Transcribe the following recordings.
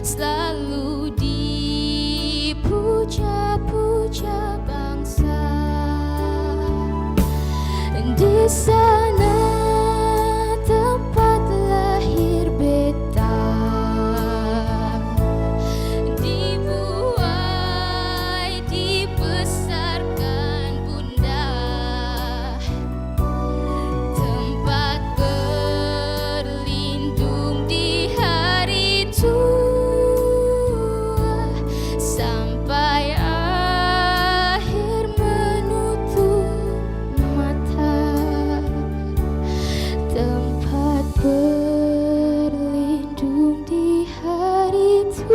selalu dipuja-puja bangsa. Di sana tempat lahir beta, dibuai dibesarkan bunda, tempat berlindung di hari tua sampai akhir menutup mata, tempat berlindung di hari tua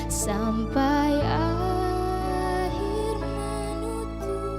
sampai akhir menutup mata.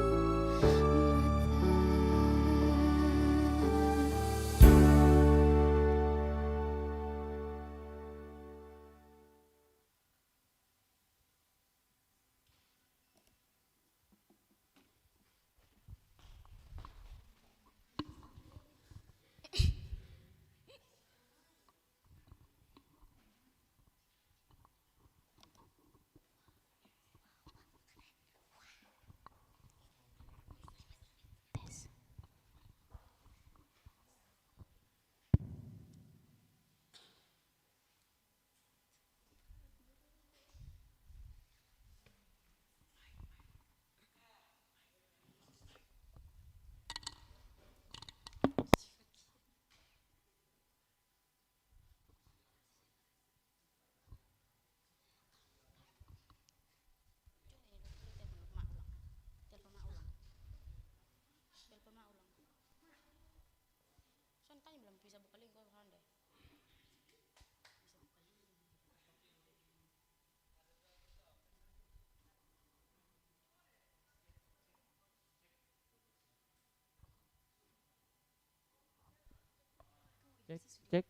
Cek, cek,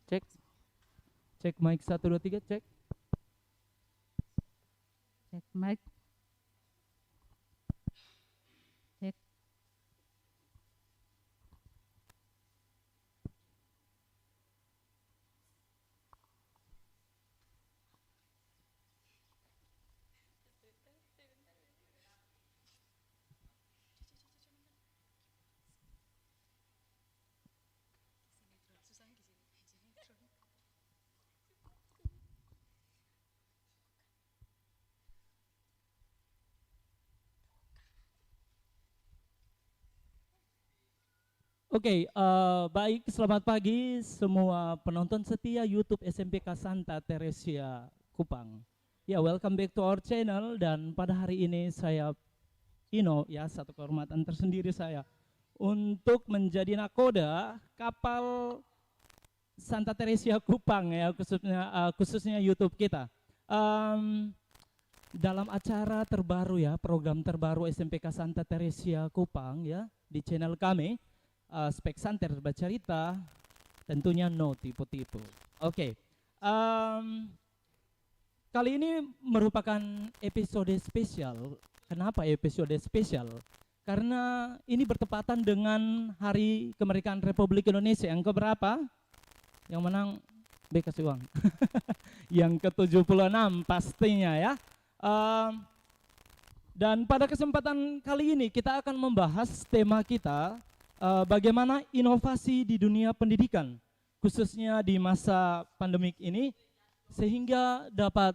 cek, cek mic 1 2 3 cek. Cek mic. Cek. Oke, baik, selamat pagi semua penonton setia YouTube SMPK Santa Teresia Kupang. Ya, welcome back to our channel, dan pada hari ini saya Ino, ya, satu kehormatan tersendiri saya untuk menjadi nakoda kapal Santa Teresia Kupang, ya, khususnya YouTube kita. Dalam acara terbaru, ya, program terbaru SMPK Santa Teresia Kupang, ya, di channel kami, Spek Santer Bercerita, tentunya no tipu-tipu. Oke, kali ini merupakan episode spesial. Kenapa episode spesial? Karena ini bertepatan dengan Hari Kemerdekaan Republik Indonesia yang keberapa? Yang menang B kasih uang. Yang ke-76 pastinya, ya. Dan pada kesempatan kali ini kita akan membahas tema kita, bagaimana inovasi di dunia pendidikan, khususnya di masa pandemik ini, sehingga dapat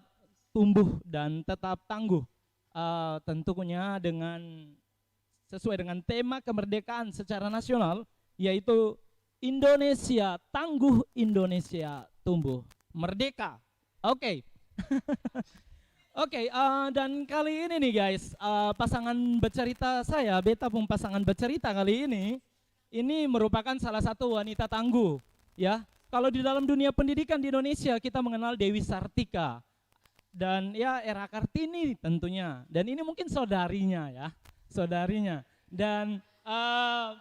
tumbuh dan tetap tangguh, tentunya sesuai dengan tema kemerdekaan secara nasional, yaitu Indonesia Tangguh, Indonesia Tumbuh Merdeka. Oke. Oke, dan kali ini nih guys, pasangan bercerita saya, beta pun pasangan bercerita kali ini merupakan salah satu wanita tangguh, ya. Kalau di dalam dunia pendidikan di Indonesia kita mengenal Dewi Sartika dan, ya, Era Kartini tentunya. Dan ini mungkin saudarinya, ya, saudarinya. Dan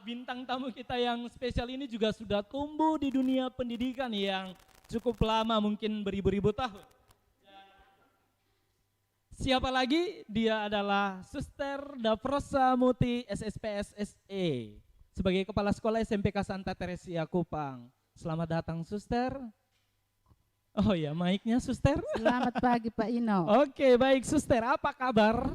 bintang tamu kita yang spesial ini juga sudah tumbuh di dunia pendidikan yang cukup lama, mungkin beribu-ribu tahun. Siapa lagi? Dia adalah Suster Dafrosa Muti SSPS SE sebagai Kepala Sekolah SMPK Santa Teresia Kupang. Selamat datang, Suster. Oh ya, mic-nya suster. Selamat pagi Pak Ino. Oke, baik suster, apa kabar?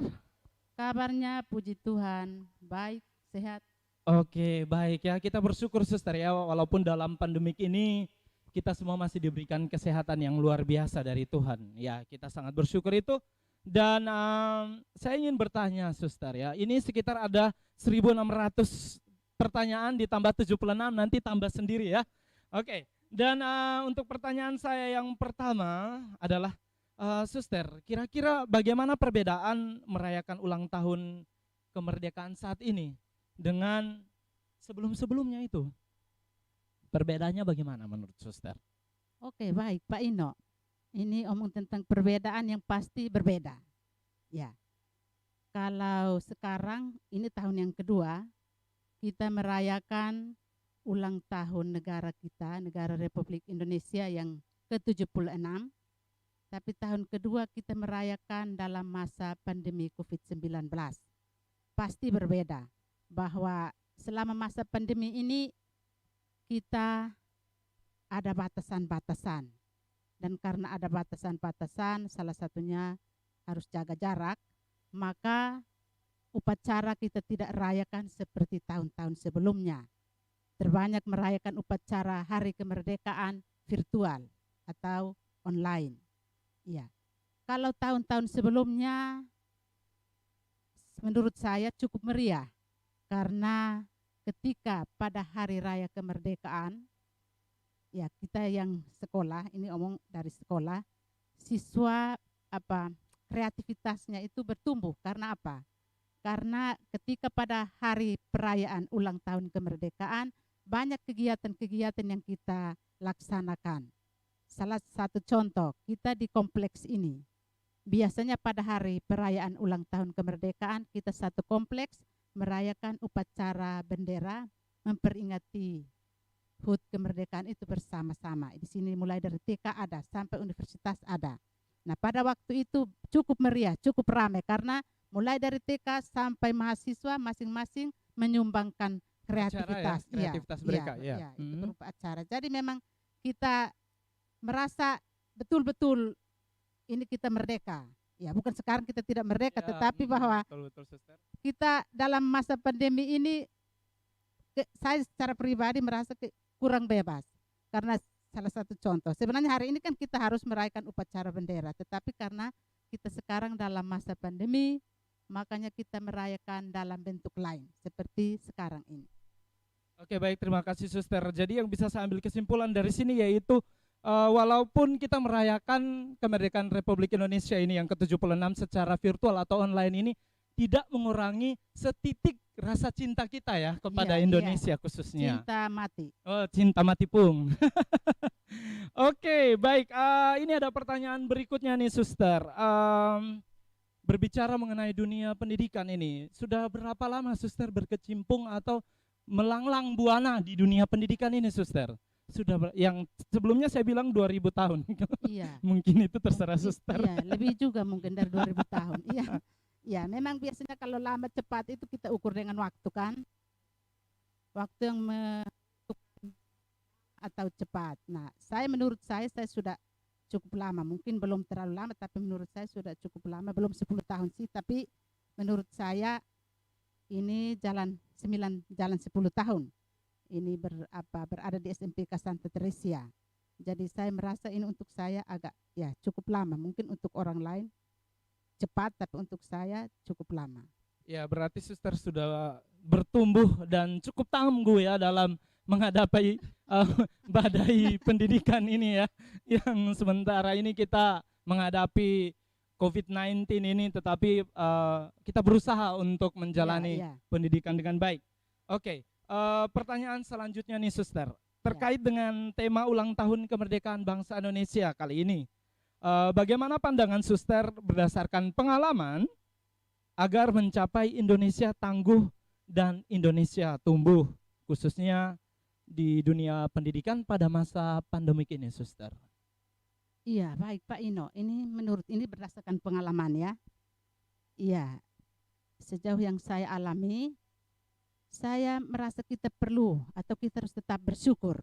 Kabarnya puji Tuhan, baik, sehat. Oke, baik ya. Kita bersyukur suster ya, walaupun dalam pandemik ini kita semua masih diberikan kesehatan yang luar biasa dari Tuhan. Ya, kita sangat bersyukur itu. Dan saya ingin bertanya suster ya, ini sekitar ada 1.600 pertanyaan ditambah 76, nanti tambah sendiri ya. Oke, dan untuk pertanyaan saya yang pertama adalah, suster, kira-kira bagaimana perbedaan merayakan ulang tahun kemerdekaan saat ini dengan sebelum-sebelumnya itu? Perbedaannya bagaimana menurut suster? Oke, baik Pak Ino. Ini omong tentang perbedaan yang pasti berbeda. Ya, kalau sekarang ini tahun yang kedua, kita merayakan ulang tahun negara kita, negara Republik Indonesia yang ke-76. Tapi tahun kedua kita merayakan dalam masa pandemi COVID-19. Pasti berbeda, bahwa selama masa pandemi ini kita ada batasan-batasan. Dan karena ada batasan-batasan, salah satunya harus jaga jarak, maka upacara kita tidak rayakan seperti tahun-tahun sebelumnya. Terbanyak merayakan upacara Hari Kemerdekaan virtual atau online. Ya. Kalau tahun-tahun sebelumnya menurut saya cukup meriah, karena ketika pada hari raya kemerdekaan, ya kita yang sekolah, ini omong dari sekolah, siswa kreativitasnya itu bertumbuh. Karena apa? Karena ketika pada hari perayaan ulang tahun kemerdekaan, banyak kegiatan-kegiatan yang kita laksanakan. Salah satu contoh, kita di kompleks ini, biasanya pada hari perayaan ulang tahun kemerdekaan, kita satu kompleks merayakan upacara bendera, memperingati HUT kemerdekaan itu bersama-sama. Di sini mulai dari TK ada sampai universitas ada. Nah, pada waktu itu cukup meriah, cukup ramai, karena mulai dari TK sampai mahasiswa masing-masing menyumbangkan kreativitas. Acara ya, kreativitas mereka ya. Itu berupa acara. Jadi memang kita merasa betul-betul ini kita merdeka. Ya, bukan sekarang kita tidak merdeka, Ya, tetapi bahwa betul, suster. kita dalam masa pandemi ini, saya secara pribadi merasa kurang bebas. Karena salah satu contoh, sebenarnya hari ini kan kita harus merayakan upacara bendera, tetapi karena kita sekarang dalam masa pandemi, makanya kita merayakan dalam bentuk lain, seperti sekarang ini. Oke, baik, terima kasih suster. Jadi yang bisa saya ambil kesimpulan dari sini yaitu walaupun kita merayakan kemerdekaan Republik Indonesia ini yang ke-76 secara virtual atau online ini, tidak mengurangi setitik rasa cinta kita ya kepada Iya, Indonesia khususnya. Cinta mati. Oh, cinta mati pung. Oke, baik. Ini ada pertanyaan berikutnya nih, suster. Berbicara mengenai dunia pendidikan ini, sudah berapa lama suster berkecimpung atau melanglang buana di dunia pendidikan ini, suster? Sudah yang sebelumnya saya bilang 2000 tahun. Iya. Mungkin itu terserah suster. Iya, lebih juga mungkin dari 2000 tahun. Iya. Ya, memang biasanya kalau lambat cepat itu kita ukur dengan waktu kan. Waktu yang atau cepat. Nah, menurut saya sudah cukup lama. Mungkin belum terlalu lama, tapi menurut saya sudah cukup lama. Belum 10 tahun sih, tapi menurut saya ini jalan 10 tahun. Ini berada di SMPK Santa Teresia. Jadi saya merasa ini untuk saya agak ya cukup lama. Mungkin untuk orang lain cepat, tapi untuk saya cukup lama. Ya, berarti suster sudah bertumbuh dan cukup tangguh ya dalam menghadapi badai pendidikan ini ya, yang sementara ini kita menghadapi COVID-19 ini, tetapi kita berusaha untuk menjalani pendidikan dengan baik. Oke, pertanyaan selanjutnya nih suster, terkait dengan tema ulang tahun kemerdekaan bangsa Indonesia kali ini. Bagaimana pandangan suster berdasarkan pengalaman agar mencapai Indonesia tangguh dan Indonesia tumbuh, khususnya di dunia pendidikan pada masa pandemik ini, suster? Iya, baik Pak Ino. Ini berdasarkan pengalaman ya. Iya, sejauh yang saya alami, saya merasa kita perlu atau kita harus tetap bersyukur.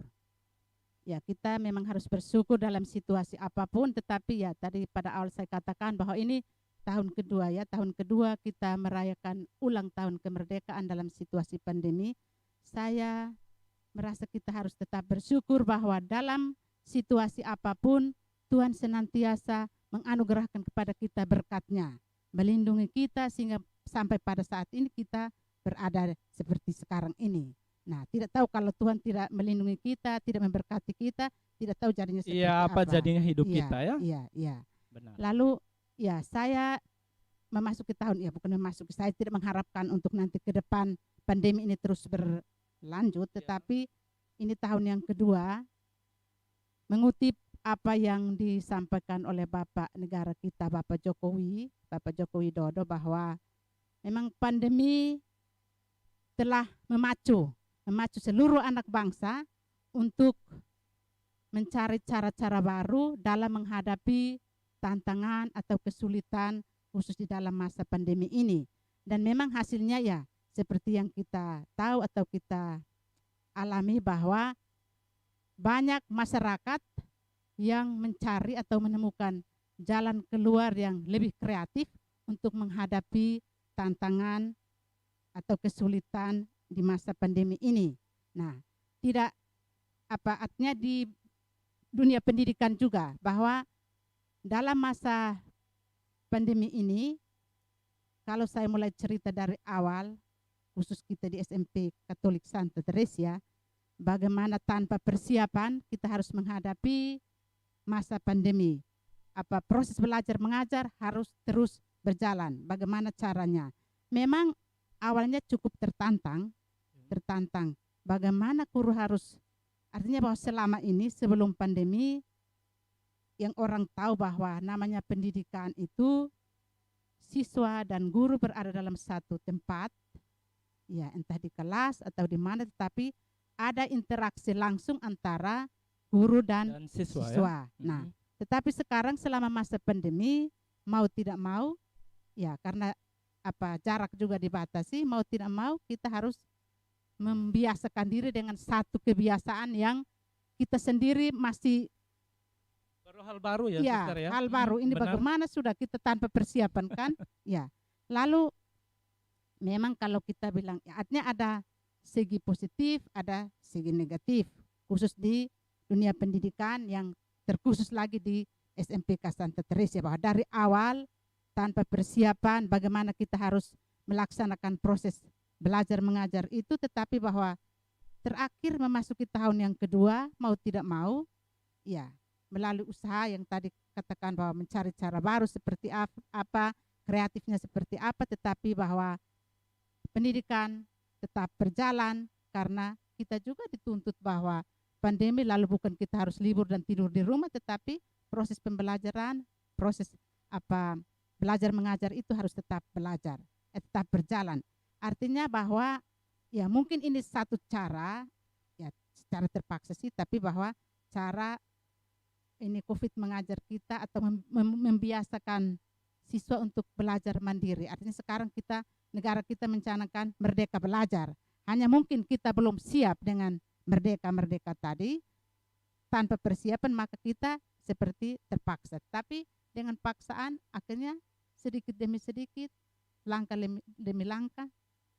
Ya, kita memang harus bersyukur dalam situasi apapun, tetapi ya tadi pada awal saya katakan bahwa ini tahun kedua ya, tahun kedua kita merayakan ulang tahun kemerdekaan dalam situasi pandemi. Saya merasa kita harus tetap bersyukur bahwa dalam situasi apapun Tuhan senantiasa menganugerahkan kepada kita berkat-Nya, melindungi kita sehingga sampai pada saat ini kita berada seperti sekarang ini. Nah, tidak tahu kalau Tuhan tidak melindungi kita, tidak memberkati kita, tidak tahu jadinya seperti Iya, apa apa. jadinya hidup Iya, kita ya? Iya, iya. Benar. Lalu ya saya memasuki tahun, ya bukan memasuki, saya tidak mengharapkan untuk nanti ke depan pandemi ini terus berlanjut, tetapi ini tahun yang kedua mengutip apa yang disampaikan oleh Bapak Negara kita, Bapak Jokowi Widodo, bahwa memang pandemi telah memacu seluruh anak bangsa untuk mencari cara-cara baru dalam menghadapi tantangan atau kesulitan khusus di dalam masa pandemi ini. Dan memang hasilnya ya seperti yang kita tahu atau kita alami, bahwa banyak masyarakat yang mencari atau menemukan jalan keluar yang lebih kreatif untuk menghadapi tantangan atau kesulitan di masa pandemi ini. Nah, tidak apa artinya di dunia pendidikan juga, bahwa dalam masa pandemi ini, kalau saya mulai cerita dari awal, khusus kita di SMP Katolik Santa Teresia, bagaimana tanpa persiapan kita harus menghadapi masa pandemi. Apa proses belajar mengajar harus terus berjalan. Bagaimana caranya? Memang awalnya cukup tertantang. Bagaimana guru harus, artinya bahwa selama ini sebelum pandemi yang orang tahu bahwa namanya pendidikan itu siswa dan guru berada dalam satu tempat, ya entah di kelas atau di mana, tetapi ada interaksi langsung antara guru dan siswa. Ya? Nah, tetapi sekarang selama masa pandemi, mau tidak mau, ya karena apa jarak juga dibatasi, mau tidak mau kita harus membiasakan diri dengan satu kebiasaan yang kita sendiri masih hal baru ya, Suster ya. Hal baru ini benar. Bagaimana sudah kita tanpa persiapan kan? Ya. Lalu memang kalau kita bilang ya, artinya ada segi positif, ada segi negatif, khusus di dunia pendidikan yang terkhusus lagi di SMPK Santa Teresia, bahwa dari awal tanpa persiapan bagaimana kita harus melaksanakan proses belajar mengajar itu, tetapi bahwa terakhir memasuki tahun yang kedua, mau tidak mau ya melalui usaha yang tadi katakan bahwa mencari cara baru seperti apa, kreatifnya seperti apa, tetapi bahwa pendidikan tetap berjalan karena kita juga dituntut bahwa pandemi, lalu bukan kita harus libur dan tidur di rumah, tetapi proses pembelajaran, proses belajar mengajar itu harus tetap tetap berjalan. Artinya bahwa ya mungkin ini satu cara, ya secara terpaksa sih, tapi bahwa cara ini COVID mengajar kita atau membiasakan siswa untuk belajar mandiri. Artinya sekarang negara kita mencanangkan merdeka belajar. Hanya mungkin kita belum siap dengan merdeka tadi, tanpa persiapan maka kita seperti terpaksa. Tapi dengan paksaan akhirnya sedikit demi sedikit, langkah demi langkah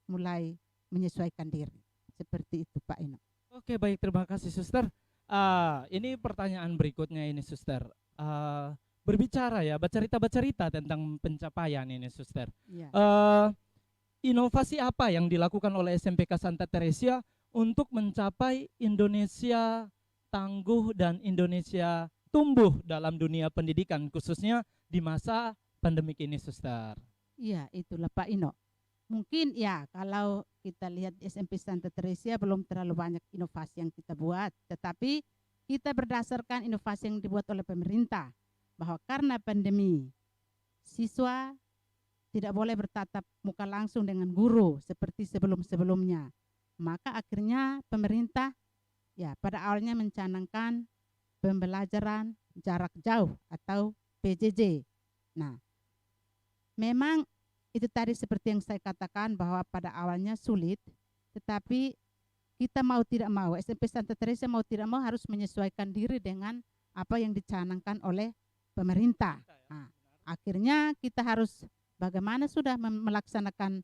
mulai menyesuaikan diri. Seperti itu Pak Ino. Oke, baik, terima kasih Suster. Ini pertanyaan berikutnya ini Suster. Berbicara ya, bercerita tentang pencapaian ini Suster. Ya. Inovasi apa yang dilakukan oleh SMPK Santa Teresia untuk mencapai Indonesia tangguh dan Indonesia tumbuh dalam dunia pendidikan, khususnya di masa pandemik ini Suster? Iya, itulah Pak Ino. Mungkin ya kalau kita lihat di SMP Santa Teresia belum terlalu banyak inovasi yang kita buat, tetapi kita berdasarkan inovasi yang dibuat oleh pemerintah, bahwa karena pandemi siswa tidak boleh bertatap muka langsung dengan guru seperti sebelum-sebelumnya, maka akhirnya pemerintah ya pada awalnya mencanangkan pembelajaran jarak jauh atau PJJ. Nah, memang itu tadi seperti yang saya katakan bahwa pada awalnya sulit, tetapi kita mau tidak mau, SMP Santa Teresa mau tidak mau harus menyesuaikan diri dengan apa yang dicanangkan oleh pemerintah. Nah, akhirnya kita harus bagaimana sudah melaksanakan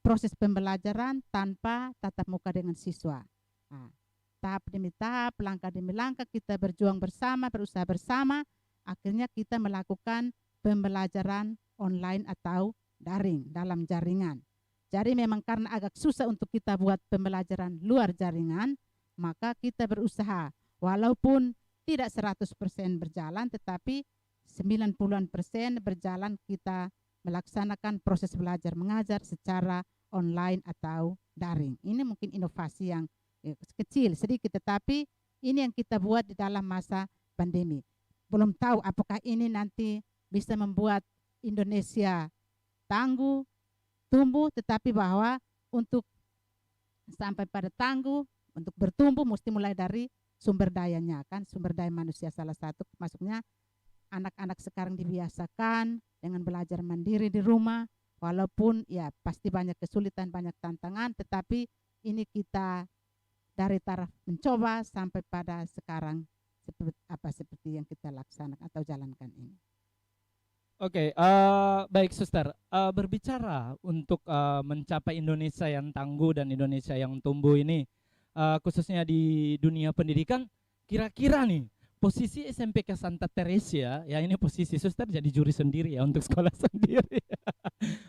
proses pembelajaran tanpa tatap muka dengan siswa. Nah, tahap demi tahap, langkah demi langkah kita berjuang bersama, berusaha bersama, akhirnya kita melakukan pembelajaran online atau daring dalam jaringan. Jadi memang karena agak susah untuk kita buat pembelajaran luar jaringan, maka kita berusaha walaupun tidak 100% berjalan, tetapi 90% berjalan kita melaksanakan proses belajar mengajar secara online atau daring. Ini mungkin inovasi yang kecil sedikit, tetapi ini yang kita buat di dalam masa pandemi. Belum tahu apakah ini nanti bisa membuat Indonesia tangguh, tumbuh, tetapi bahwa untuk sampai pada tangguh, untuk bertumbuh mesti mulai dari sumber dayanya, kan sumber daya manusia salah satu, maksudnya anak-anak sekarang dibiasakan dengan belajar mandiri di rumah, walaupun ya pasti banyak kesulitan, banyak tantangan, tetapi ini kita dari taraf mencoba sampai pada sekarang seperti yang kita laksanakan atau jalankan ini. Oke, baik Suster. Berbicara untuk mencapai Indonesia yang tangguh dan Indonesia yang tumbuh ini, khususnya di dunia pendidikan, kira-kira nih posisi SMPK Santa Teresa, ya ini posisi Suster jadi juri sendiri ya untuk sekolah sendiri.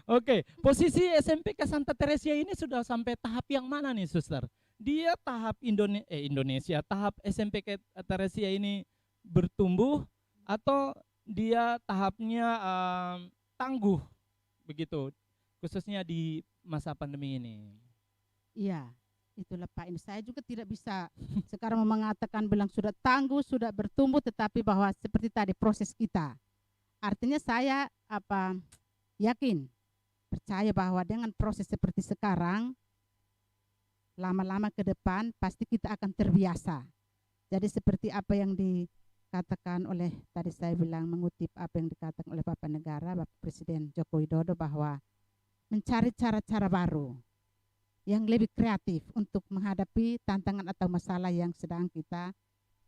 Oke, posisi SMPK Santa Teresa ini sudah sampai tahap yang mana nih Suster? Dia tahap Indonesia, tahap SMPK Teresa ini bertumbuh atau dia tahapnya tangguh begitu, khususnya di masa pandemi ini? Iya, itulah Pak. Ini saya juga tidak bisa sekarang mengatakan bilang sudah tangguh, sudah bertumbuh, tetapi bahwa seperti tadi proses kita. Artinya saya yakin, percaya bahwa dengan proses seperti sekarang, lama-lama ke depan pasti kita akan terbiasa. Jadi seperti apa yang dikatakan oleh, tadi saya bilang mengutip apa yang dikatakan oleh Bapak Negara, Bapak Presiden Joko Widodo, bahwa mencari cara-cara baru yang lebih kreatif untuk menghadapi tantangan atau masalah yang sedang kita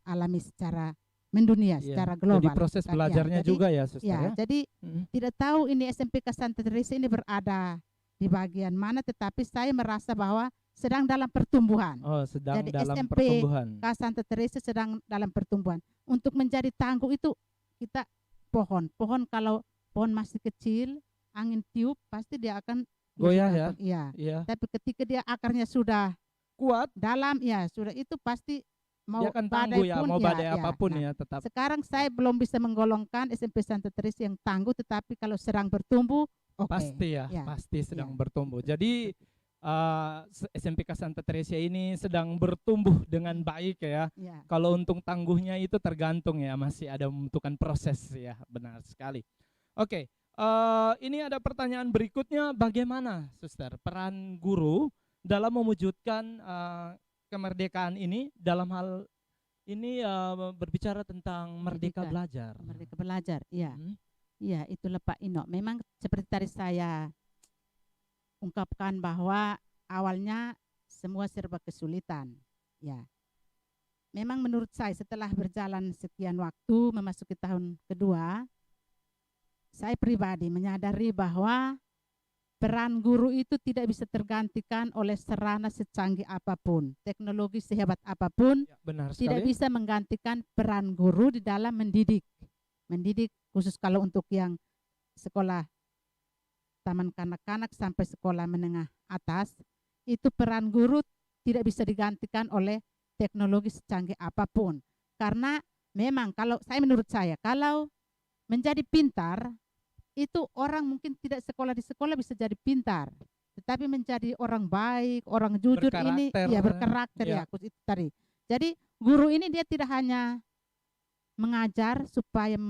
alami secara mendunia, secara global. Jadi proses belajarnya juga ya Suster ya? Jadi tidak tahu ini SMPK Santa Teresa ini berada di bagian mana, tetapi saya merasa bahwa sedang dalam pertumbuhan. Oh, sedang jadi dalam SMP pertumbuhan. Santa Teresa sedang dalam pertumbuhan. Untuk menjadi tangguh itu kita pohon kalau pohon masih kecil, angin tiup pasti dia akan goyah ya. Iya. Tapi ketika dia akarnya sudah kuat, dalam, ya sudah, itu pasti mau dia akan tangguh ya, mau badai apapun nah, ya tetap. Sekarang saya belum bisa menggolongkan SMP Santa Teresa yang tangguh, tetapi kalau sedang bertumbuh, pasti ya, pasti sedang bertumbuh. Jadi SMPK Santa Teresa ini sedang bertumbuh dengan baik ya. Kalau untuk tangguhnya itu tergantung ya, masih ada membutuhkan proses ya, benar sekali. Oke, ini ada pertanyaan berikutnya, bagaimana Suster peran guru dalam mewujudkan kemerdekaan ini, dalam hal ini berbicara tentang merdeka belajar. Merdeka belajar, iya. Iya, itulah Pak Ino. Memang seperti tadi saya ungkapkan bahwa awalnya semua serba kesulitan. Ya, memang menurut saya setelah berjalan sekian waktu memasuki tahun kedua, saya pribadi menyadari bahwa peran guru itu tidak bisa tergantikan oleh sarana secanggih apapun, teknologi sehebat apapun, benar sekali. tidak bisa menggantikan peran guru di dalam mendidik. Mendidik khusus kalau untuk yang sekolah taman kanak-kanak sampai sekolah menengah atas, itu peran guru tidak bisa digantikan oleh teknologi secanggih apapun. Karena memang menurut saya, kalau menjadi pintar, itu orang mungkin tidak sekolah di sekolah bisa jadi pintar, tetapi menjadi orang baik, orang jujur, ini ya berkarakter ya, itu tadi. Jadi guru ini dia tidak hanya mengajar supaya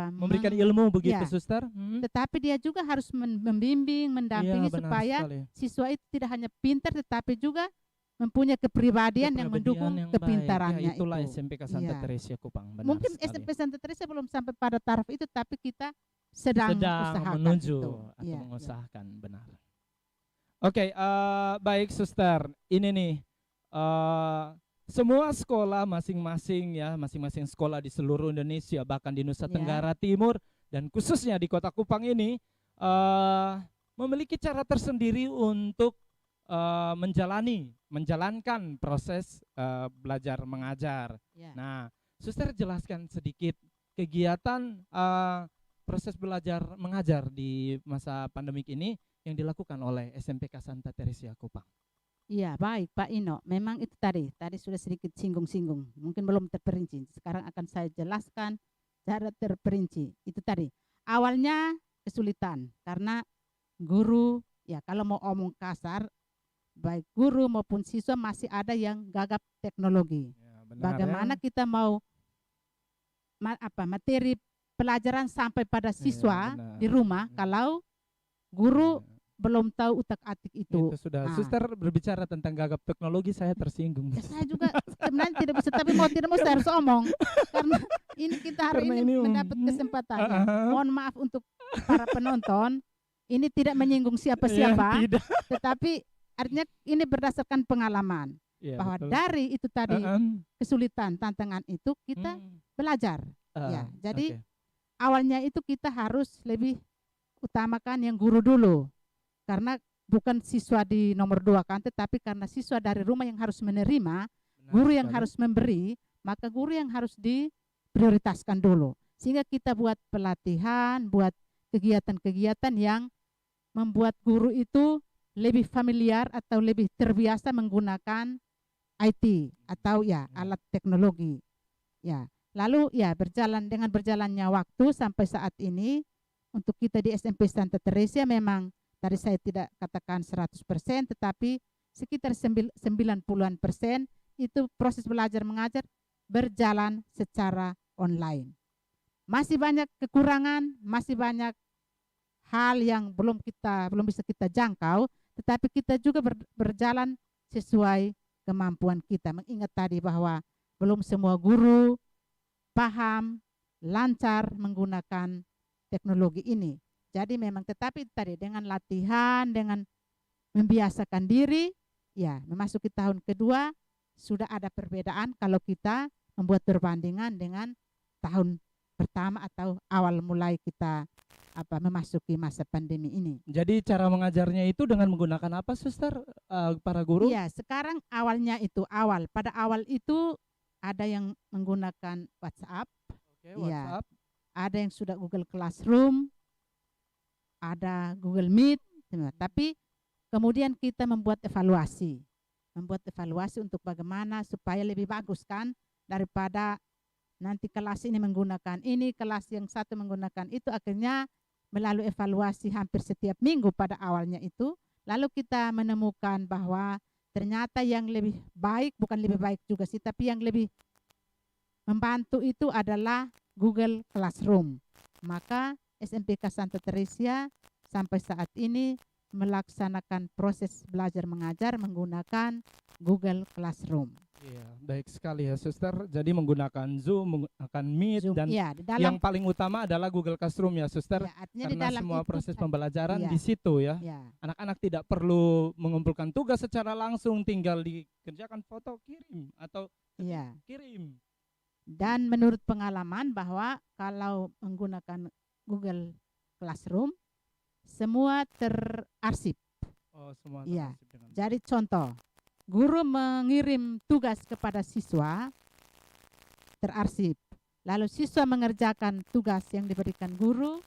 memberikan ilmu begitu Suster, tetapi dia juga harus membimbing, mendampingi supaya siswa itu tidak hanya pintar tetapi juga mempunyai kepribadian yang mendukung kepintarannya. Itulah SMPK Santa Teresa Kupang. Mungkin SMP Santa Teresa belum sampai pada taraf itu, tapi kita sedang menuju atau mengusahakan, benar. Oke, baik Suster, ini nih eh, semua sekolah masing-masing ya, masing-masing sekolah di seluruh Indonesia, bahkan di Nusa Ya. Tenggara Timur dan khususnya di Kota Kupang ini eh, memiliki cara tersendiri untuk menjalankan proses belajar mengajar. Ya. Nah, Suster jelaskan sedikit kegiatan proses belajar mengajar di masa pandemik ini yang dilakukan oleh SMPK Santa Teresia Kupang. Iya, baik Pak Ino. Memang itu tadi sudah sedikit singgung-singgung. Mungkin belum terperinci. Sekarang akan saya jelaskan cara terperinci. Itu tadi. Awalnya kesulitan karena guru, ya kalau mau omong kasar, baik guru maupun siswa masih ada yang gagap teknologi. Ya, benar, Bagaimana ya? kita mau materi pelajaran sampai pada siswa benar. di rumah Ya. kalau guru belum tahu utak-atik itu. Itu sudah. Nah. Suster berbicara tentang gagap teknologi, saya tersinggung. Ya, saya juga sebenarnya tidak bisa, tapi mau tidak mau saya harus omong karena ini kita hari Karena ini ini, mendapat kesempatan. Ya. ah. Mohon maaf untuk para penonton, ini tidak menyinggung Ya, siapa-siapa, tidak. tetapi artinya ini berdasarkan pengalaman Ya, bahwa betul. dari itu tadi Ah, kesulitan, tantangan itu kita belajar. Ya, jadi oke. awalnya itu kita harus lebih utamakan yang guru dulu, karena bukan siswa di nomor 2 kan, tetapi karena siswa dari rumah yang harus menerima, Benar guru yang sekali. harus memberi, maka guru yang harus diprioritaskan dulu. Sehingga kita buat pelatihan, buat kegiatan-kegiatan yang membuat guru itu lebih familiar atau lebih terbiasa menggunakan IT atau ya alat teknologi. Ya, lalu ya dengan berjalannya waktu sampai saat ini untuk kita di SMP Santa Teresia memang tadi saya tidak katakan 100%, tetapi sekitar 90-an% itu proses belajar mengajar berjalan secara online. Masih banyak kekurangan, masih banyak hal yang belum bisa kita jangkau, tetapi kita juga berjalan sesuai kemampuan kita. Mengingat tadi bahwa belum semua guru paham, lancar menggunakan teknologi ini. Jadi memang tetapi tadi dengan latihan, dengan membiasakan diri, ya memasuki tahun kedua sudah ada perbedaan kalau kita membuat perbandingan dengan tahun pertama atau awal mulai kita memasuki masa pandemi ini. Jadi cara mengajarnya itu dengan menggunakan apa, Suster? Para guru? Iya, sekarang pada awal itu ada yang menggunakan WhatsApp, Oke, iya. WhatsApp. Ada yang sudah Google Classroom, ada Google Meet, tapi kemudian kita membuat evaluasi untuk bagaimana supaya lebih bagus kan, daripada nanti kelas ini menggunakan ini, kelas yang satu menggunakan itu. Akhirnya melalui evaluasi hampir setiap minggu pada awalnya itu, lalu kita menemukan bahwa ternyata yang lebih baik, bukan lebih baik juga sih, tapi yang lebih membantu itu adalah Google Classroom. Maka SMPK Santa Teresia sampai saat ini melaksanakan proses belajar mengajar menggunakan Google Classroom. Iya, baik sekali ya, Suster. Jadi menggunakan Zoom, menggunakan Meet, Zoom, dan ya, di dalam, yang paling utama adalah Google Classroom ya, Suster. ya, artinya di Karena dalam semua itu, proses pembelajaran iya, di situ ya. ya, Anak-anak tidak perlu mengumpulkan tugas secara langsung, tinggal dikerjakan foto kirim atau ya. kirim. Dan menurut pengalaman bahwa kalau menggunakan Google Classroom semua terarsip. Oh, semua Iya. terarsip dengan Jadi contoh, guru mengirim tugas kepada siswa terarsip. Lalu siswa mengerjakan tugas yang diberikan guru,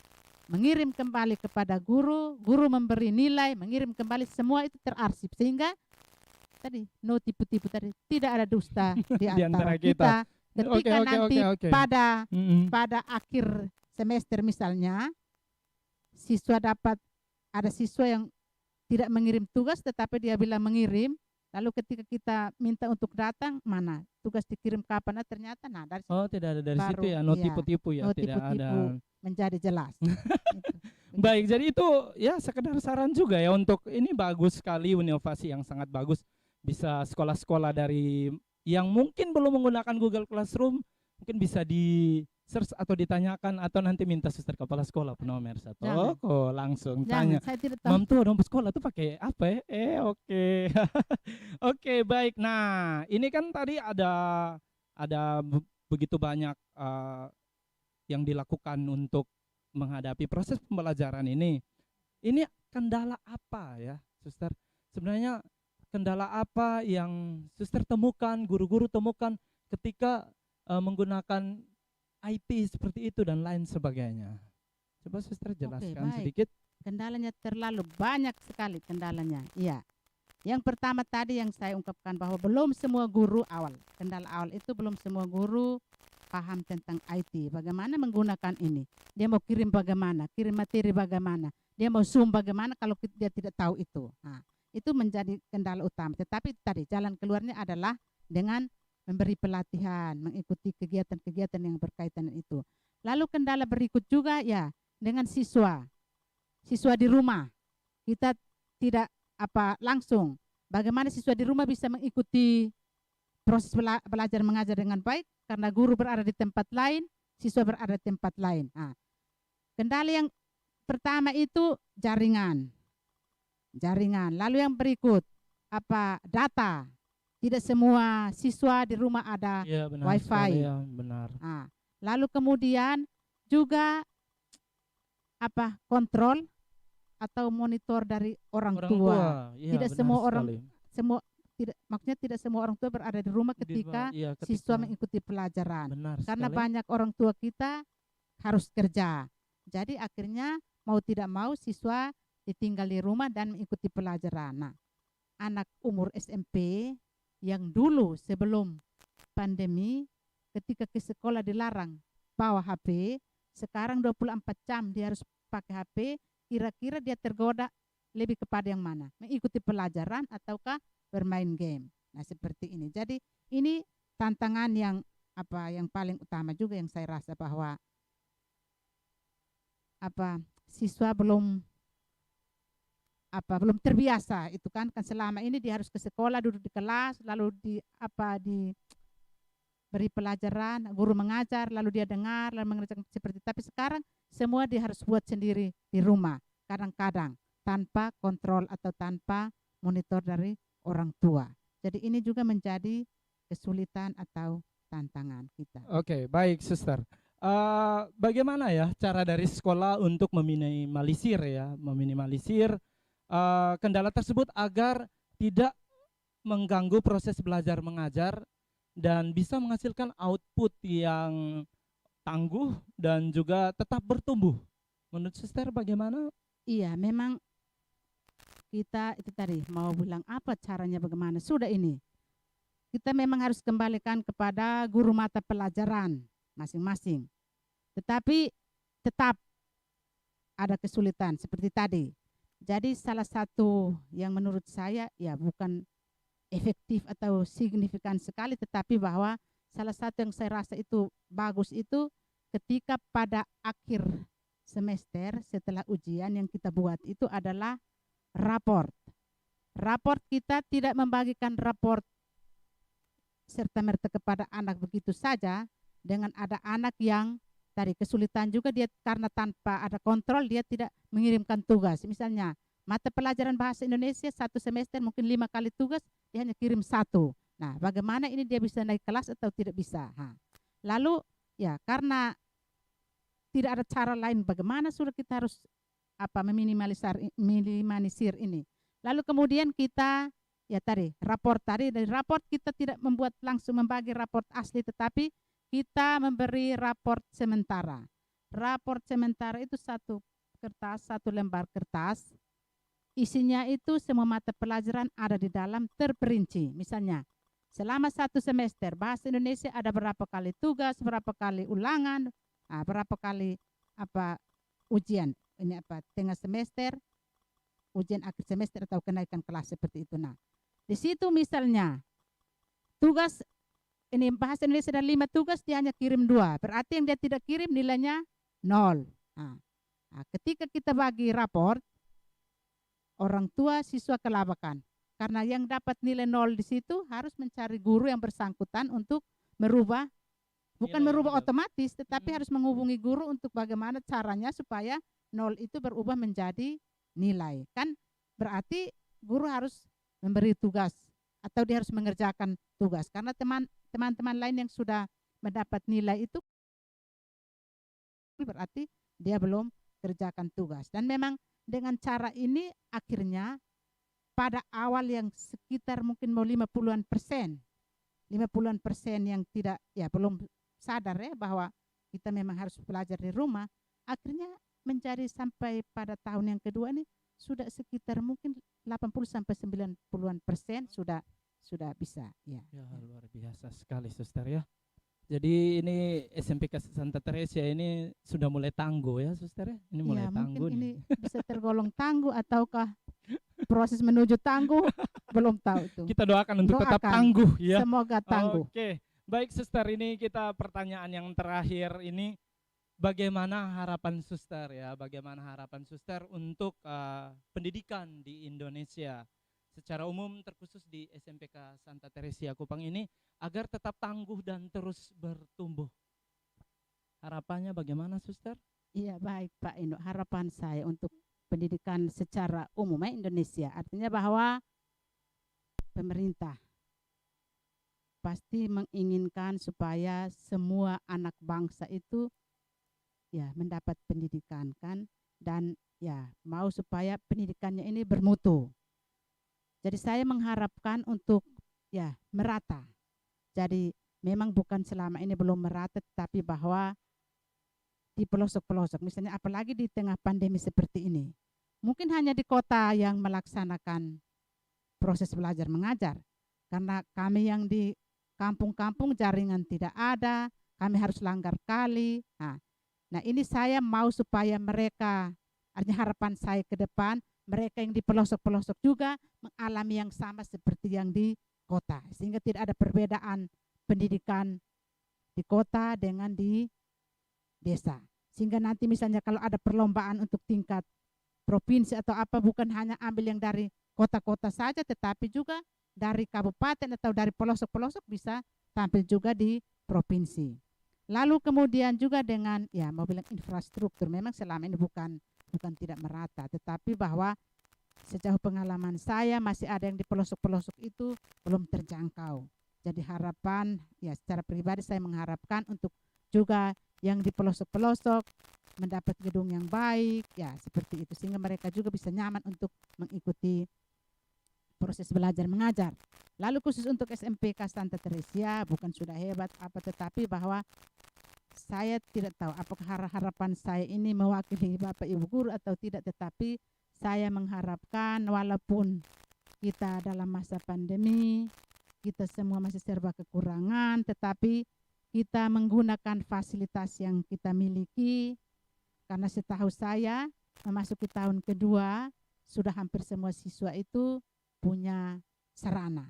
mengirim kembali kepada guru, guru memberi nilai, mengirim kembali, semua itu terarsip. Sehingga tadi no tipu-tipu tadi, tidak ada dusta di antara kita. Ketika nanti pada akhir semester misalnya, ada siswa yang tidak mengirim tugas tetapi dia bilang mengirim, lalu ketika kita minta untuk datang, mana tugas dikirim kapan, ternyata dari tidak ada dari baru, situ ya, no iya, tipu-tipu ya, no tidak tipu-tipu ada. menjadi jelas. Gitu. Baik, jadi itu ya sekedar saran juga ya, untuk ini bagus sekali, inovasi yang sangat bagus. Bisa sekolah-sekolah dari yang mungkin belum menggunakan Google Classroom, mungkin bisa search atau ditanyakan atau nanti minta suster kepala sekolah nomor satu? Jangan. Oh, langsung Jangan, tanya. saya tidak tahu. Mam tuh dong sekolah tuh pakai apa ya? Oke. Oke, baik. Nah, ini kan tadi ada begitu banyak yang dilakukan untuk menghadapi proses pembelajaran ini. Ini kendala apa ya, suster? Sebenarnya kendala apa yang suster temukan, guru-guru temukan ketika menggunakan IT seperti itu dan lain sebagainya? Coba suster jelaskan baik. sedikit. Kendalanya terlalu banyak sekali kendalanya. Iya. Yang pertama tadi yang saya ungkapkan bahwa belum semua guru kendala awal itu belum semua guru paham tentang IT. Bagaimana menggunakan ini? Dia mau kirim bagaimana? Kirim materi bagaimana? Dia mau Zoom bagaimana kalau dia tidak tahu itu? Nah, itu menjadi kendala utama. Tetapi tadi jalan keluarnya adalah dengan memberi pelatihan, mengikuti kegiatan-kegiatan yang berkaitan dengan itu. Lalu kendala berikut juga ya dengan siswa di rumah. Kita tidak langsung. Bagaimana siswa di rumah bisa mengikuti proses belajar mengajar dengan baik karena guru berada di tempat lain, siswa berada di tempat lain. Nah, kendala yang pertama itu jaringan. Lalu yang berikut data. Tidak semua siswa di rumah ada wifi. Ya, benar. Nah, lalu kemudian juga kontrol atau monitor dari orang tua. Ya, tidak semua orang maksudnya tidak semua orang tua berada di rumah ketika siswa mengikuti pelajaran. Karena banyak orang tua kita harus kerja. Jadi akhirnya mau tidak mau siswa ditinggal di rumah dan mengikuti pelajaran. Nah, anak umur SMP yang dulu sebelum pandemi ketika ke sekolah dilarang bawa HP, sekarang 24 jam dia harus pakai HP, kira-kira dia tergoda lebih kepada yang mana? Mengikuti pelajaran ataukah bermain game? Nah, seperti ini. Jadi ini tantangan yang paling utama juga yang saya rasa bahwa siswa belum terbiasa itu kan selama ini dia harus ke sekolah, duduk di kelas, lalu beri pelajaran, guru mengajar, lalu dia dengar, lalu mengerjakan seperti. Tapi sekarang semua dia harus buat sendiri di rumah, kadang-kadang tanpa kontrol atau tanpa monitor dari orang tua. Jadi ini juga menjadi kesulitan atau tantangan kita. Oke, baik suster. Bagaimana ya cara dari sekolah untuk meminimalisir kendala tersebut agar tidak mengganggu proses belajar mengajar dan bisa menghasilkan output yang tangguh dan juga tetap bertumbuh. Menurut suster bagaimana? Iya, memang kita itu tadi mau bilang apa caranya bagaimana. Sudah ini. Kita memang harus kembalikan kepada guru mata pelajaran masing-masing. Tetapi tetap ada kesulitan seperti tadi. Jadi salah satu yang menurut saya ya bukan efektif atau signifikan sekali, tetapi bahwa salah satu yang saya rasa itu bagus itu ketika pada akhir semester setelah ujian yang kita buat itu adalah raport. Raport kita tidak membagikan raport serta-merta kepada anak begitu saja, dengan ada anak yang tadi kesulitan juga dia karena tanpa ada kontrol dia tidak mengirimkan tugas. Misalnya mata pelajaran bahasa Indonesia satu semester mungkin 5 kali tugas, dia hanya kirim 1. Nah, bagaimana ini dia bisa naik kelas atau tidak bisa? Lalu ya karena tidak ada cara lain bagaimana sudah kita harus minimalisir ini. Lalu kemudian kita ya tadi raport dari raport kita tidak membuat langsung membagi raport asli, tetapi kita memberi raport sementara. Raport sementara itu satu lembar kertas. Isinya itu semua mata pelajaran ada di dalam terperinci. Misalnya, selama 1 semester bahasa Indonesia ada berapa kali tugas, berapa kali ulangan, berapa kali ujian. Ini tengah semester, ujian akhir semester atau kenaikan kelas seperti itu. Nah, di situ misalnya tugas ini bahasa Indonesia ada 5 tugas, dia hanya kirim 2. Berarti yang dia tidak kirim nilainya 0. Ketika kita bagi raport, orang tua siswa kelabakan. Karena yang dapat nilai 0 di situ harus mencari guru yang bersangkutan untuk merubah Bukan Nilai yang merubah ada. otomatis, tetapi Mm. harus menghubungi guru untuk bagaimana caranya supaya 0 itu berubah menjadi nilai. Kan berarti guru harus memberi tugas atau dia harus mengerjakan tugas. Karena teman-teman lain yang sudah mendapat nilai itu berarti dia belum kerjakan tugas. Dan memang dengan cara ini akhirnya pada awal yang sekitar mungkin mau 50-an persen, 50-an persen yang tidak ya belum sadar ya bahwa kita memang harus belajar di rumah, akhirnya menjadi sampai pada tahun yang kedua ini sudah sekitar mungkin 80 sampai 90-an persen sudah bisa ya. Ya, luar biasa sekali suster ya. Jadi ini SMPK Santa Teresia ini sudah mulai tangguh ya suster ya. Ini mulai Ya, tangguh mungkin nih. ini bisa tergolong tangguh ataukah proses menuju tangguh belum tahu itu. Kita doakan untuk tetap Doakan. tangguh ya. Semoga tangguh. Oke, baik suster, ini kita pertanyaan yang terakhir ini, bagaimana harapan suster ya, bagaimana harapan suster untuk pendidikan di Indonesia secara umum terkhusus di SMPK Santa Teresia Kupang ini agar tetap tangguh dan terus bertumbuh. Harapannya bagaimana suster? Iya, baik Pak Indo. Harapan saya untuk pendidikan secara umum Indonesia artinya bahwa pemerintah pasti menginginkan supaya semua anak bangsa itu ya mendapat pendidikan kan, dan ya mau supaya pendidikannya ini bermutu. Jadi saya mengharapkan untuk ya merata. Jadi memang bukan selama ini belum merata, tetapi bahwa di pelosok-pelosok, misalnya apalagi di tengah pandemi seperti ini, mungkin hanya di kota yang melaksanakan proses belajar mengajar, karena kami yang di kampung-kampung jaringan tidak ada, kami harus langgar kali. Nah ini saya mau supaya mereka, artinya harapan saya ke depan, mereka yang di pelosok-pelosok juga mengalami yang sama seperti yang di kota, sehingga tidak ada perbedaan pendidikan di kota dengan di desa. Sehingga nanti misalnya kalau ada perlombaan untuk tingkat provinsi atau apa, bukan hanya ambil yang dari kota-kota saja, tetapi juga dari kabupaten atau dari pelosok-pelosok bisa tampil juga di provinsi. Lalu kemudian juga dengan ya mau bilang infrastruktur, memang selama ini bukan tidak merata, tetapi bahwa sejauh pengalaman saya masih ada yang di pelosok-pelosok itu belum terjangkau. Jadi harapan ya secara pribadi saya mengharapkan untuk juga yang di pelosok-pelosok mendapat gedung yang baik ya seperti itu, sehingga mereka juga bisa nyaman untuk mengikuti proses belajar mengajar. Lalu khusus untuk SMPK Santa Teresia bukan sudah hebat apa, tetapi bahwa saya tidak tahu apakah harapan saya ini mewakili Bapak Ibu guru atau tidak, tetapi saya mengharapkan walaupun kita dalam masa pandemi, kita semua masih serba kekurangan, tetapi kita menggunakan fasilitas yang kita miliki, karena setahu saya memasuki tahun kedua sudah hampir semua siswa itu punya sarana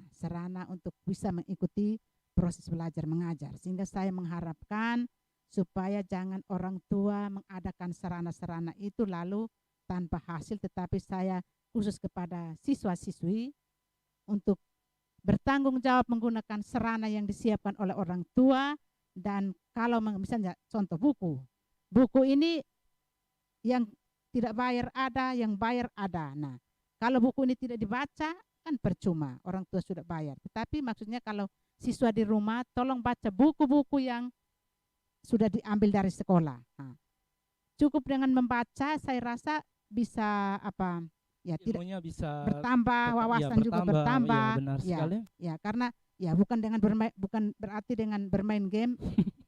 untuk bisa mengikuti proses belajar mengajar, sehingga saya mengharapkan supaya jangan orang tua mengadakan sarana-sarana itu lalu tanpa hasil, tetapi saya khusus kepada siswa-siswi untuk bertanggung jawab menggunakan sarana yang disiapkan oleh orang tua. Dan kalau misalnya contoh buku ini yang tidak bayar ada, yang bayar ada. Nah kalau buku ini tidak dibaca kan percuma, orang tua sudah bayar. Tetapi maksudnya kalau siswa di rumah tolong baca buku-buku yang sudah diambil dari sekolah. Cukup dengan membaca saya rasa bisa apa ya, tidak Ilmunya bisa bertambah, wawasan juga bertambah. Ya, benar sekali. Ya karena ya bukan dengan bermain, bukan berarti dengan bermain game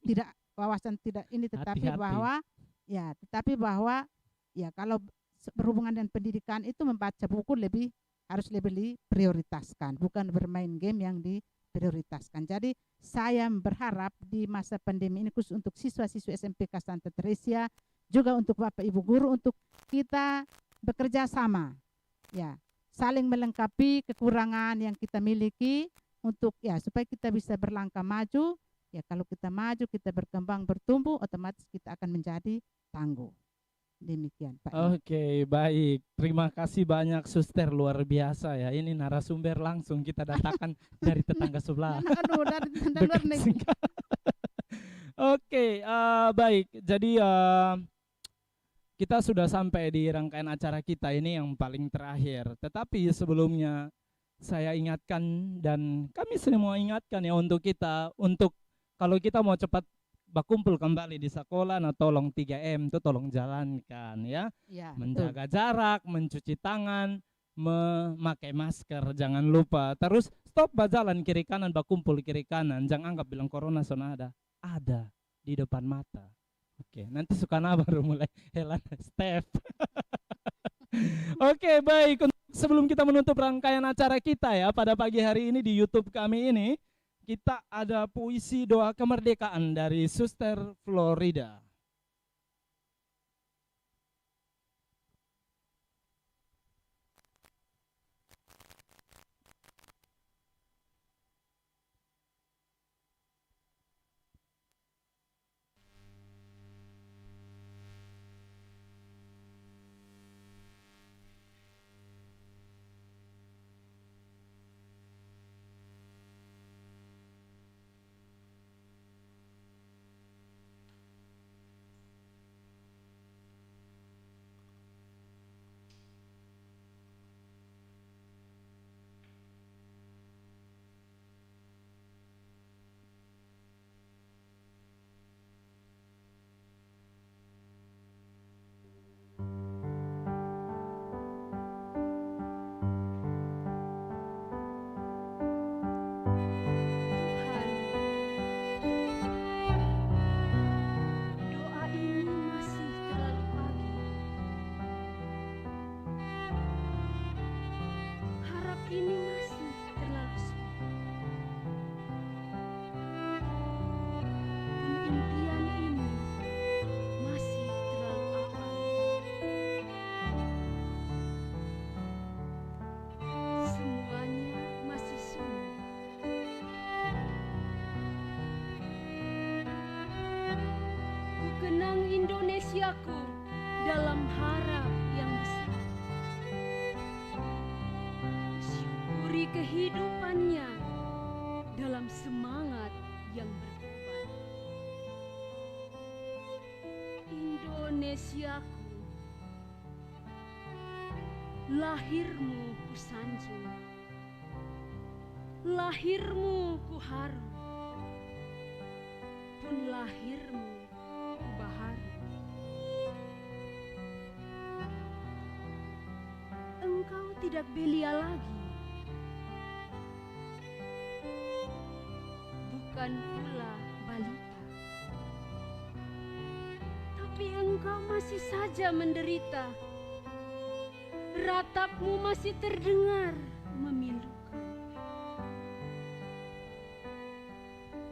tidak wawasan tidak ini, tetapi Hati-hati. bahwa ya kalau berhubungan dengan pendidikan itu membaca buku harus lebih diprioritaskan, bukan bermain game yang diprioritaskan. Jadi saya berharap di masa pandemi ini khusus untuk siswa-siswa SMPK Santa Teresia, juga untuk Bapak Ibu guru, untuk kita bekerja sama ya, saling melengkapi kekurangan yang kita miliki untuk ya supaya kita bisa berlangkah maju. Ya kalau kita maju, kita berkembang, bertumbuh, otomatis kita akan menjadi tangguh. Demikian Pak. Oke, baik. Terima kasih banyak suster, luar biasa ya. Ini narasumber langsung kita datangkan dari tetangga sebelah. Aduh, dari luar negeri. Oke, baik. Jadi kita sudah sampai di rangkaian acara kita ini yang paling terakhir. Tetapi sebelumnya saya ingatkan dan kami semua ingatkan ya untuk kita, untuk kalau kita mau cepat berkumpul kembali di sekolah, nah tolong 3M itu tolong jalankan ya. Ya, betul. Menjaga jarak, mencuci tangan, memakai masker, jangan lupa. Terus stop berjalan kiri kanan, berkumpul kiri kanan. Jangan anggap bilang corona sudah ada di depan mata. Oke, nanti Sukana baru mulai Helena Steph. Oke, baik. Sebelum kita menutup rangkaian acara kita ya pada pagi hari ini di YouTube kami ini, kita ada puisi doa kemerdekaan dari Suster Florida. Doa ini masih terlalu pagi. Harap ini masih terlalu sulit. Impian ini masih terlalu awal. Semuanya masih sunyi. Ku kenang Indonesiaku dalam harap yang besar. Syukuri kehidupannya dalam semangat yang berkobar. Indonesiaku, lahirmu ku sanjung, lahirmu ku haru, pun lahirmu ku baharu. Engkau tidak belia lagi, bukan pula balita, tapi engkau masih saja menderita. Ratapmu masih terdengar memilukan.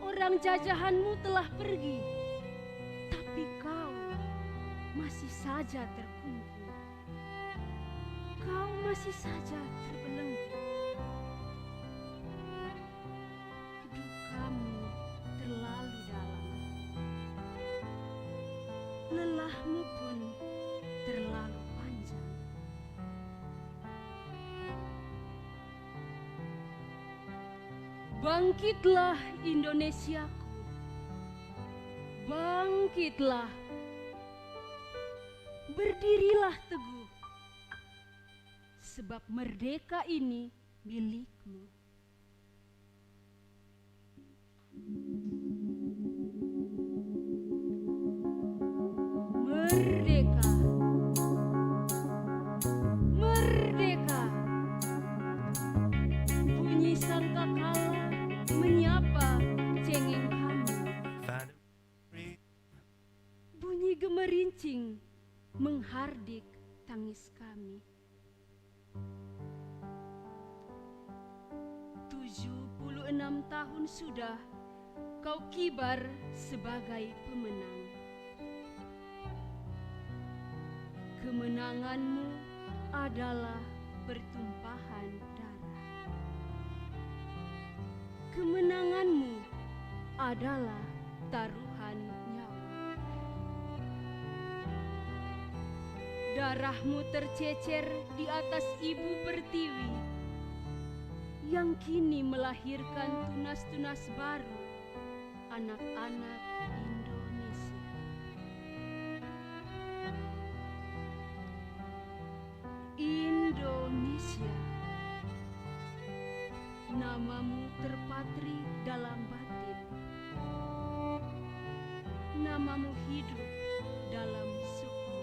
Orang jajahanmu telah pergi, tapi kau masih saja terkungkung. Kau masih saja terbelenggu. Dukamu terlalu dalam, lelahmu pun terlalu panjang. Bangkitlah Indonesiaku, bangkitlah, berdirilah teguh, sebab merdeka ini milikmu. Merdeka, merdeka, bunyi sangkakala menyapa cengeng kami. Bunyi gemerincing menghardik tangis kami. 76 tahun sudah kau kibar sebagai pemenang. Kemenanganmu adalah pertumpahan darah. Kemenanganmu adalah taruhan nyawa. Darahmu tercecer di atas ibu pertiwi yang kini melahirkan tunas-tunas baru, anak-anak Indonesia. Indonesia. Namamu terpatri dalam batin. Namamu hidup dalam sukma.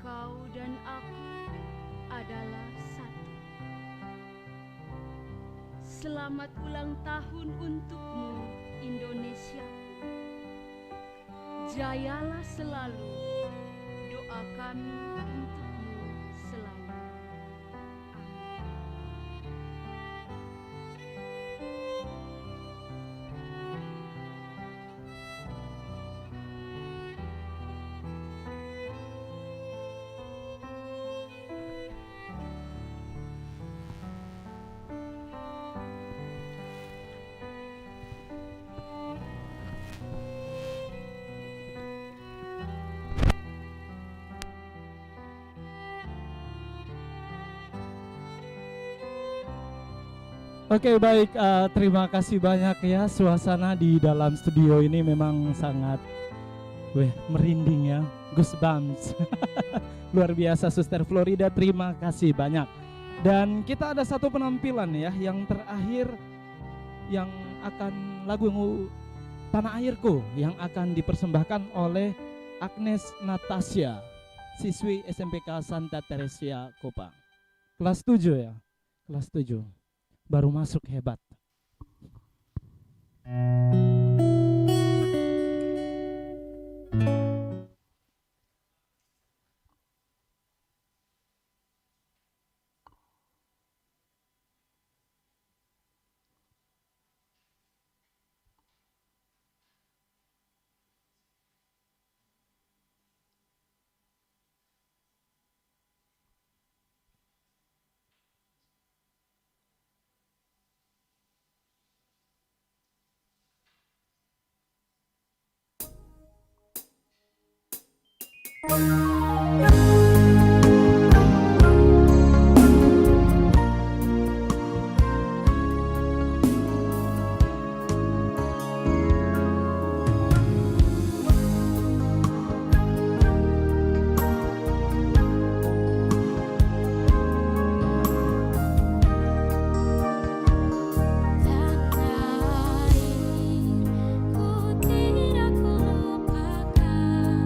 Kau dan aku adalah satu. Selamat ulang tahun untukmu, Indonesia. Jayalah selalu, doa kami untukmu selalu. Oke, baik, terima kasih banyak ya. Suasana di dalam studio ini memang sangat merinding ya, goosebumps. Luar biasa Suster Florida, terima kasih banyak. Dan kita ada satu penampilan ya, yang terakhir yang akan lagu Tanah Airku yang akan dipersembahkan oleh Agnes Natasha, siswi SMPK Santa Teresia Kupang. Kelas 7 ya, kelas 7. Baru masuk hebat. Tanah airku tidak kulupakan.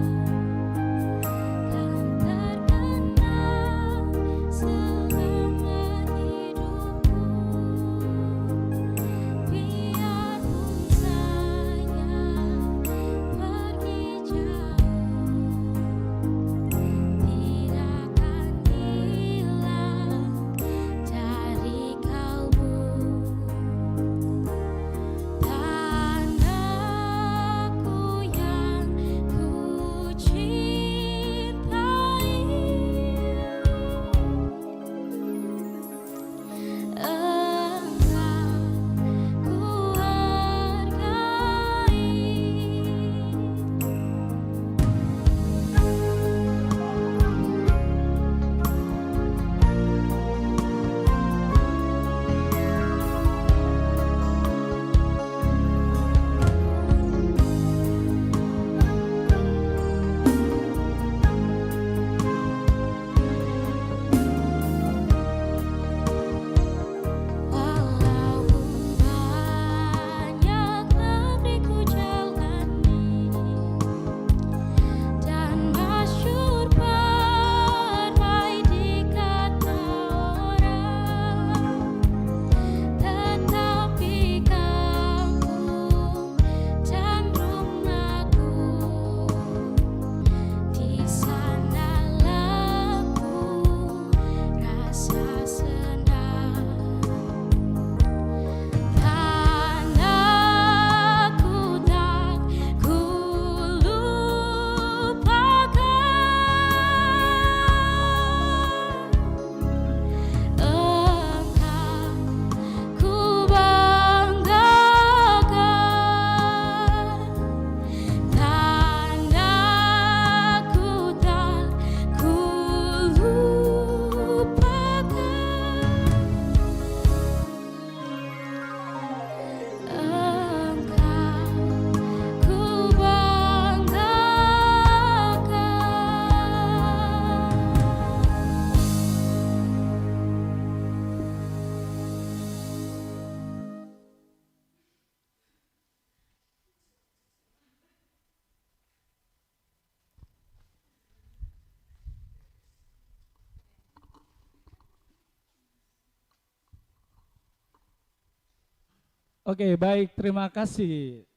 Oke, baik, terima kasih.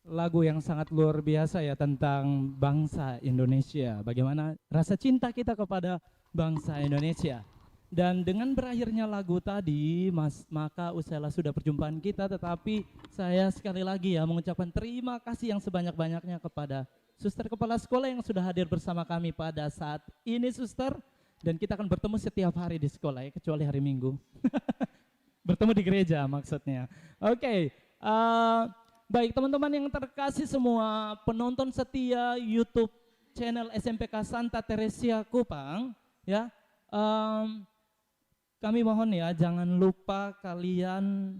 Lagu yang sangat luar biasa ya tentang bangsa Indonesia. Bagaimana rasa cinta kita kepada bangsa Indonesia. Dan dengan berakhirnya lagu tadi, maka usailah sudah perjumpaan kita, tetapi saya sekali lagi ya mengucapkan terima kasih yang sebanyak-banyaknya kepada suster kepala sekolah yang sudah hadir bersama kami pada saat ini, suster. Dan kita akan bertemu setiap hari di sekolah ya, kecuali hari Minggu. Bertemu di gereja maksudnya. Oke, baik teman-teman yang terkasih semua, penonton setia YouTube channel SMPK Santa Teresia Kupang, ya, kami mohon ya jangan lupa kalian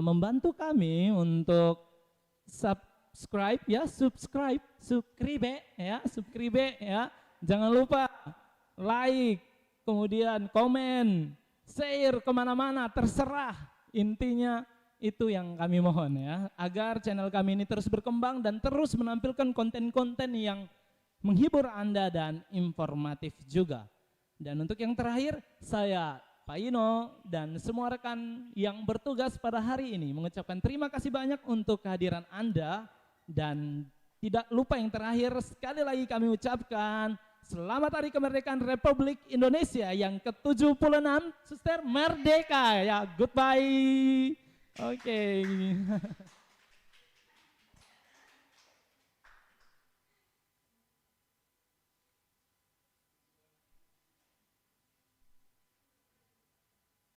membantu kami untuk subscribe ya, subscribe ya, jangan lupa like, kemudian komen, share kemana-mana, terserah. Intinya itu yang kami mohon ya, agar channel kami ini terus berkembang dan terus menampilkan konten-konten yang menghibur Anda dan informatif juga. Dan untuk yang terakhir, saya Pak Ino dan semua rekan yang bertugas pada hari ini mengucapkan terima kasih banyak untuk kehadiran Anda. Dan tidak lupa yang terakhir, sekali lagi kami ucapkan selamat Hari Kemerdekaan Republik Indonesia yang ke-76, Suster Merdeka ya, goodbye. Oke.